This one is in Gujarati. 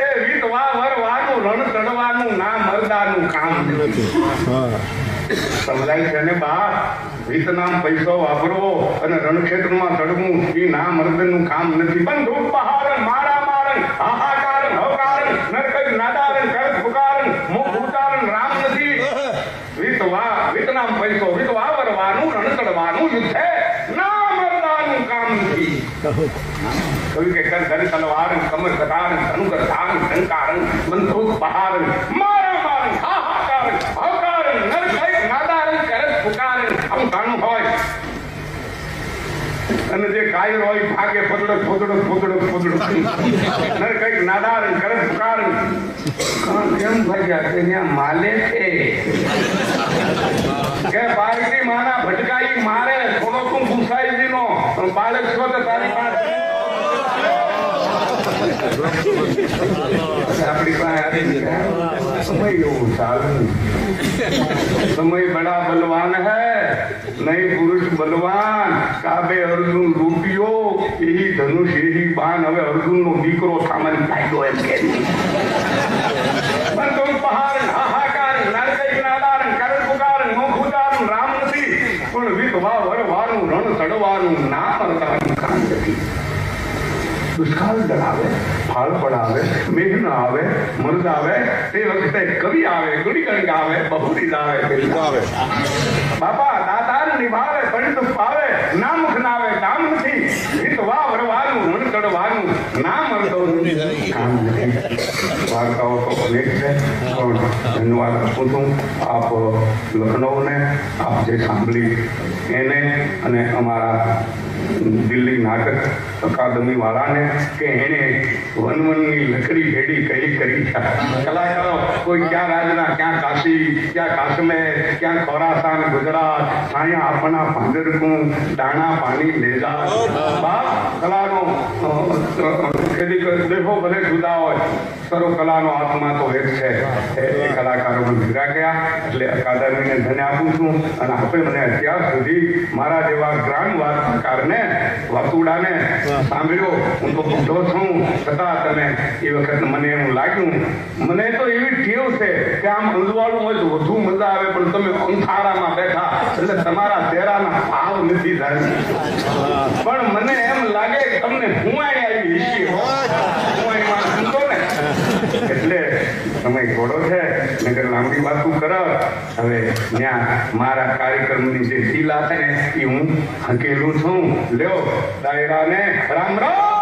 એ વીતવા વરવાનું રણ ચડવાનું ના મરદાનું કામ નથી. સમજાય છે ને બા? વિતનામ પૈસો વાપરવો અને રણક્ષેત્રમાં ચડવું એ ના મર્દનું કામ નથી. બંધુ પહારણ મારા મારણ હાહાકારણ હવકારણ નરકઈ નાદારણ કરત પુકારણ મુખ ઉચ્ચારણ રામ નથી. વિતનામ પૈસો વિતવા વરવાનું રણ ચડવાનું યુદ્ધ ના મર્દાનું કામ નથી. કવિ કે કર ધર તલવારણ કમર કતારણ ધનુકર ધારણ ટંકારણ બંધુક પહારણ મારા મારણ હાહાકારણ હવકારણ નરકઈ નાદારણ કરત પુકારણ આવું ગાણું હોય. અને જે કાયર હોય ભાગે ફોદડો ફોદડો ફોદડો ફોદડો નર કઈક નાદારણ કરત પુકારણ કેમ ભાગ્યા કે ત્યાં માલે છે કે બાળકી માના ભટકાઈ મારે થોડો તું ગુસાઈ દીનો બાળક છો તો તારી પાસે આપણી પાસે સમય એવું ચાલુ. समय बड़ा बलवान है नहीं पुरुष बलवान. काबे अर्जुन रूपियो यही धनुष यही बाण. હવે અર્જુન નો દીકરો સામાન લાગ્યો એમ કે બંધુ પહારણ હાહાકારણ નરકઈ નાદારણ કરત પુકારણ મુખ ઉચ્ચારણ રામ નથી. પણ વિતવા વરવાનું રણ ચડવાનું ના મરદાનું કામ નથી. દુષ્કાળ ડરાવે ફાળ પડાવે મેઘ ન આવે મર્દ આવે તે વખતે કવિ આવે ગુણી ગાવે બહુરીત આવે. બાપા દાતાર નિભાવે પંડિત પાવે ના મુખ ના આવે કામ નથી. વિતવા વરવાનું રણ ચડવાનું ના મર્દોનું કામ નથી. વાર્તાઓ તો અનેક છે પણ ધન્યવાદ આપું છું આપ લખનૌને આપ જે સાંભળી એને અને અમારા દિલ્હી નાટક અકાદમી વાળાને કે એને વનવનની લકડી ભેડી કઈ કરી છે. કલાકારો કોઈ ક્યાં રાજના ક્યાં કાશી ક્યાં કાશ્મીર ક્યાં ખોરાસાન ગુજરાત અહીંયા આપણા પાંદરકું દાણા પાણી લેજા બાપ કલાનો દેખો ભલે જુદા હોય સર્વ કલાનો આત્મા તો એક છે. એ કલાકારો ભેગા ગયા એટલે અકાદમીને ધન્ય આપું છું. અને આપણે મને અત્યાર સુધી મારા જેવા ગ્રામ વાર્તાકારને વાતુડાને સાંભળ્યો હું તો બુઢો છું છતાં તમે એ વખત મને એવું લાગ્યું. મને તો એવી ટેવ છે કે આમ અંજવાળું હોય તો વધુ મજા આવે પણ તમે અંધારામાં બેઠા એટલે તમારા ચહેરાના ભાવ નથી થાય. પણ મને એમ લાગે કે તમને હું આવી એટલે સમય થોડો છે નગર લાંબી વાતું કરો. હવે ત્યાં મારા કાર્યક્રમની જે શીલા છે ને એ હું હકેલું છું. લ્યો દાયરાને રામ રામ.